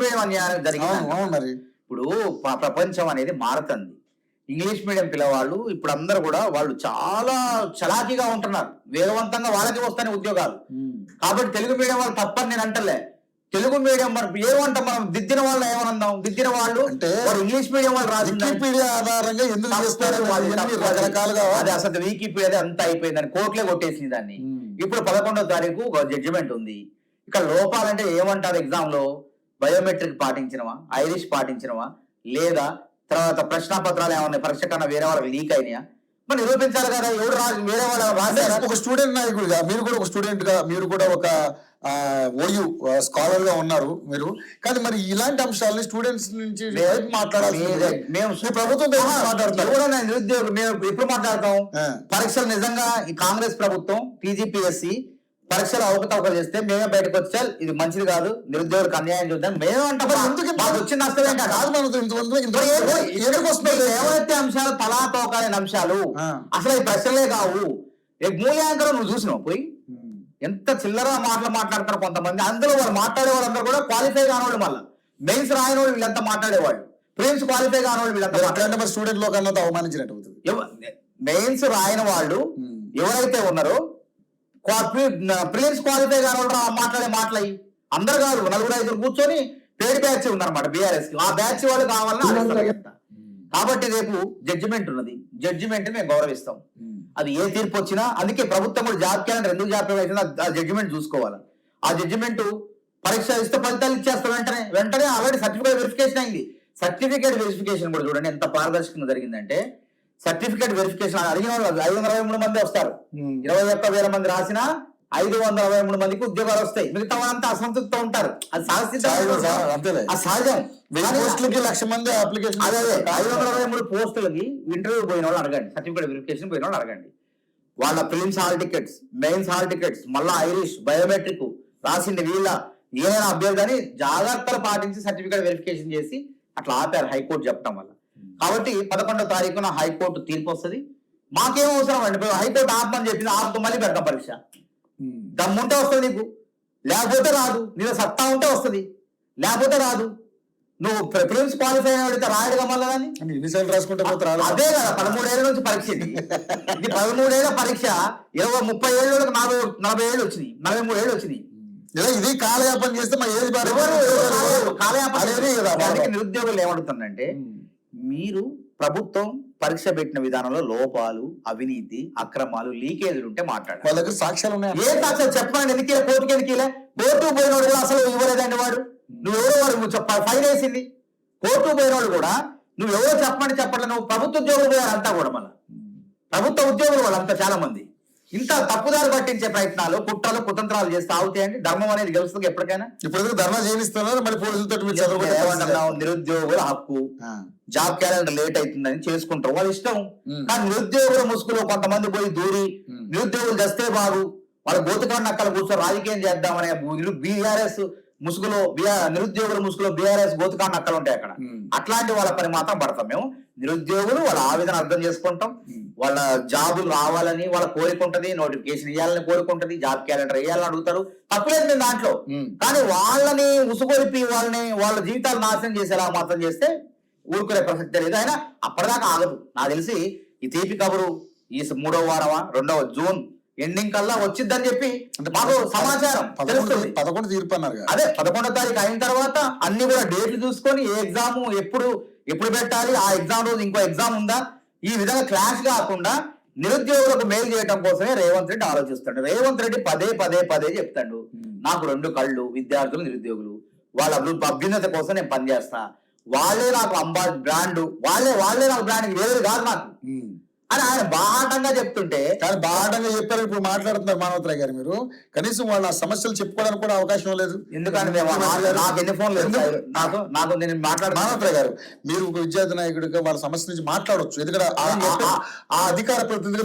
Medium అన్యాయం జరిగింది. మరి ఇప్పుడు ప్రపంచం అనేది మారుతుంది. ఇంగ్లీష్ మీడియం పిల్లవాళ్ళు ఇప్పుడు అందరూ కూడా వాళ్ళు చాలా చలాకీగా ఉంటున్నారు, వేగవంతంగా వాళ్ళకి వస్తాయి ఉద్యోగాలు. కాబట్టి తెలుగు మీడియం వాళ్ళు తప్పని నేను అంటలే. తెలుగు మీడియం మరి ఏమంటాం మనం, దిద్దిన వాళ్ళు ఏమనందాం, దిద్దిన వాళ్ళు అంటే ఇంగ్లీష్ మీడియం వాళ్ళు వికీపీడియా ఆధారంగా ఎందుకు చేస్తారు రకరకాలుగా. అది అసలు వికీపీడియా అంతా అయిపోయిందని కోర్టులే కొట్టేసింది దాన్ని. ఇప్పుడు 11వ తారీఖు ఒక జడ్జిమెంట్ ఉంది. ఇక్కడ లోపాలంటే ఏమంటారు, ఎగ్జామ్ లో బయోమెట్రిక్ పాటించినవా, ఐరిష్ పాటించినవా, లేదా తర్వాత ప్రశ్నపత్రాలు ఏమన్నా పరీక్ష కన్నా వేరే వాళ్ళకి లీక్ అయినాయా మరి నిరూపించాలి కదా. ఎవరు వేరే వాళ్ళు రాశారు. ఒక స్టూడెంట్ నాయకుడిగా మీరు కూడా ఒక స్టూడెంట్ గా, మీరు కూడా ఒక ఓయూ స్కాలర్ గా ఉన్నారు మీరు. కానీ మరి ఇలాంటి అంశాలని స్టూడెంట్స్ నుంచి మాట్లాడాలి. మేము ప్రభుత్వం మాట్లాడుతున్నాం, నిరుద్యోగం మేము ఎప్పుడు మాట్లాడతాం. పరీక్షలు నిజంగా ఈ కాంగ్రెస్ ప్రభుత్వం టీజీపీఎస్సీ పరీక్షలు అవకతవకలు చేస్తే మేమే బయటకు వచ్చా ఇది మంచిది కాదు, నిరుద్యోగులకు అన్యాయం చూద్దాం మేము అంటాం. వచ్చిన నష్టం ఏవైతే అంశాలు తలా తోకాలేని అంశాలు అసలు ఈ ప్రశ్నలే కావు. మూల్యాంకనం నువ్వు చూసినావు పోయి ఎంత చిల్లర మాటలు మాట్లాడతారు కొంతమంది. అందులో వాళ్ళు మాట్లాడే వాళ్ళందరూ కూడా క్వాలిఫై కానివాళ్ళు, మళ్ళీ మెయిన్స్ రాయని వాళ్ళు వీళ్ళంతా మాట్లాడేవాళ్ళు, ప్రిలిమ్స్ క్వాలిఫై కానివాళ్ళు వీళ్ళంతా మాట్లాడే స్టూడెంట్ లో కన్నా అవమానించినట్టు అవుతుంది. మెయిన్స్ రాయని వాళ్ళు ఎవరైతే ఉన్నారో ప్రిలిమ్స్ క్వాలిఫై కాని వాళ్ళు మాట్లాడే మాటలయ్యి అందరు కాదు, 4-5 కూర్చొని పేడ్ బ్యాచ్ ఉన్నారన్నమాట బీఆర్ఎస్ కి. ఆ బ్యాచ్ వాళ్ళు కావాలని. కాబట్టి రేపు జడ్జిమెంట్ ఉన్నది, జడ్జిమెంట్ మేము గౌరవిస్తాం. అది ఏ తీర్పు వచ్చినా, అందుకే ప్రభుత్వం కూడా జాబ్ క్యాలెండర్ ఎందుకు జాబ్ ఆ జడ్జిమెంట్ చూసుకోవాలి. ఆ జడ్జిమెంట్ పరీక్ష ఇస్తే ఫలితాలు ఇచ్చేస్తాం వెంటనే ఆల్రెడీ సర్టిఫికేట్ వెరిఫికేషన్ అయింది. సర్టిఫికేట్ వెరిఫికేషన్ కూడా చూడండి ఎంత పారదర్శకంగా జరిగిందంటే, సర్టిఫికేట్ వెరిఫికేషన్ అడిగిన వాళ్ళు 523 మంది వస్తారు. 21,000 మంది రాసినా 523 మందికి ఉద్యోగాలు వస్తాయి. మిగతా వాళ్ళంతా అసంతృప్తితో ఉంటారు. అది సహజం. 1,00,000 మంది అప్లికేషన్. అదే 523 పోస్టులకి ఇంటర్వ్యూ పోయిన వాళ్ళు అడగండి, సర్టిఫికేట్ వెరిఫికేషన్ పోయిన వాళ్ళు అడగండి. వాళ్ళ prelims hall tickets, mains hall tickets, మళ్ళా ఐరిష్, బయోమెట్రిక్ రాసింది వీళ్ళ ఏదైనా అభ్యర్థి అని జాగ్రత్తలు పాటించి సర్టిఫికేట్ వెరిఫికేషన్ చేసి అట్లా ఆపారు హైకోర్టు చెప్పడం వల్ల. కాబట్టి 11వ తారీఖున హైకోర్టు తీర్పు వస్తుంది. మాకేం అవసరం అండి, హైకోర్టు ఆపమని చెప్పింది, ఆపుతూ మళ్ళీ పెడతాం పరీక్ష. దమ్ముంటే వస్తుంది నీకు, లేకపోతే రాదు. నీలో సత్తా ఉంటే వస్తుంది, లేకపోతే రాదు. నువ్వు ప్రిలిమ్స్ క్వాలిఫై అయితే రాయడుగా మళ్ళీ ఎన్నిసార్లు రాసుకుంటే అదే కదా. 13 ఏళ్ళ నుంచి పరీక్ష ఇది 13 ఏళ్ళ పరీక్ష. 30 ఏళ్ళకి 40 ఏళ్ళు వచ్చినాయి, 43 ఏళ్ళు వచ్చినాయి. ఇది కాలయాపన చేస్తే మా ఏది కాలయాపన. నిరుద్యోగులు ఏమడుతుందంటే, మీరు ప్రభుత్వం పరీక్ష పెట్టిన విధానంలో లోపాలు, అవినీతి, అక్రమాలు, లీకేజీలు ఉంటే మాట్లాడారు. వాళ్ళ దగ్గర సాక్ష్యాలు ఉన్నాయి. ఏ సాక్ష్యాలు చెప్పండి. ఎందుకు కోర్టుకి ఎందుకు కోర్టుకు పోయినోడు కూడా అసలు ఇవ్వలేదండి వాడు. నువ్వెవరో వాడు ఫైన్ వేసింది. కోర్టుకు పోయినోడు కూడా నువ్వెవరో చెప్పట్లే. నువ్వు ప్రభుత్వ ఉద్యోగులు పోయారు అంతా కూడా, మళ్ళీ ప్రభుత్వ ఉద్యోగులు వాళ్ళంతా చాలా మంది ఇంత తప్పుదారి పట్టించే ప్రయత్నాలు, కుట్రలు, కుతంత్రాలు చేస్తే ఆగుతాయండి. ధర్మం అనేది గెలుస్తుంది ఎప్పటికైనా. ఇప్పుడు ధర్మం చేయిస్తున్నారు మరి పోలీసులతో. నిరుద్యోగుల హక్కు, జాబ్ క్యాలెండర్ లేట్ అవుతుందని చేసుకుంటారు, వాళ్ళ ఇష్టం. కానీ నిరుద్యోగుల ముసుగులో కొంతమంది పోయి దూరి నిరుద్యోగులు చేస్తే బాగు, వాళ్ళ గోతుకాండ అక్కడ కూర్చొని రాజకీయం చేద్దామనే బీఆర్ఎస్ ముసుగులో, నిరుద్యోగుల ముసుగులో బీఆర్ఎస్ గోతుకాండ అక్కలు ఉంటాయి అక్కడ. అట్లాంటి వాళ్ళ పని మాత్రం పడతాం మేము. నిరుద్యోగులు వాళ్ళ ఆవేదన అర్థం చేసుకుంటాం. వాళ్ళ జాబులు రావాలని వాళ్ళ కోరిక ఉంటది, నోటిఫికేషన్ ఇవ్వాలని కోరిక ఉంటది, జాబ్ క్యాలెండర్ వేయాలని అడుగుతారు, తప్పులేదు మేము దాంట్లో. కానీ వాళ్ళని ఉసుగొలిపి వాళ్ళ జీవితాలు నాశనం చేసేలా మాత్రం చేస్తే ఊరుకునే ప్రసక్తే లేదు. అయినా అప్పటిదాకా ఆగదు. నాకు తెలిసి ఈ తీపి కబురు ఈ 3వ వారమా 2వ జూన్ ఎండింగ్ కల్లా వచ్చిద్దని చెప్పి మాకు సమాచారం. 11 తీర్పు అన్నారు. అదే 11వ తారీఖు అయిన తర్వాత అన్ని కూడా డేట్లు చూసుకొని ఏ ఎగ్జామ్ ఎప్పుడు పెట్టాలి, ఆ ఎగ్జామ్ రోజు ఇంకో ఎగ్జామ్ ఉందా, ఈ విధంగా క్లాష్ కాకుండా నిరుద్యోగులకు మేలు చేయడం కోసమే రేవంత్ రెడ్డి ఆలోచిస్తాడు. రేవంత్ రెడ్డి పదే చెప్తాడు, నాకు 2 కళ్ళు, విద్యార్థులు, నిరుద్యోగులు, వాళ్ళ అభ్యున్నత కోసం నేను పనిచేస్తా, వాళ్ళే నాకు బ్రాండ్, వాళ్ళే నాకు బ్రాండ్, వేరే కాదు నాకు అని ఆయన బాహాటంగా చెప్తుంటే. కానీ బాహాటంగా చెప్పారు. ఇప్పుడు మాట్లాడుతున్నారు మానవతరాయ్ గారు, మీరు కనీసం వాళ్ళ సమస్యలు చెప్పుకోవడానికి కూడా అవకాశం లేదు. ఎందుకంటే నాకు ఎన్ని ఫోన్లు నాకు నేను మానవతరాయ్ గారు, మీరు ఒక విద్యార్థి నాయకుడిగా వాళ్ళ సమస్య నుంచి మాట్లాడవచ్చు. ఎందుకంటే ఆ అధికార ప్రతినిధిగా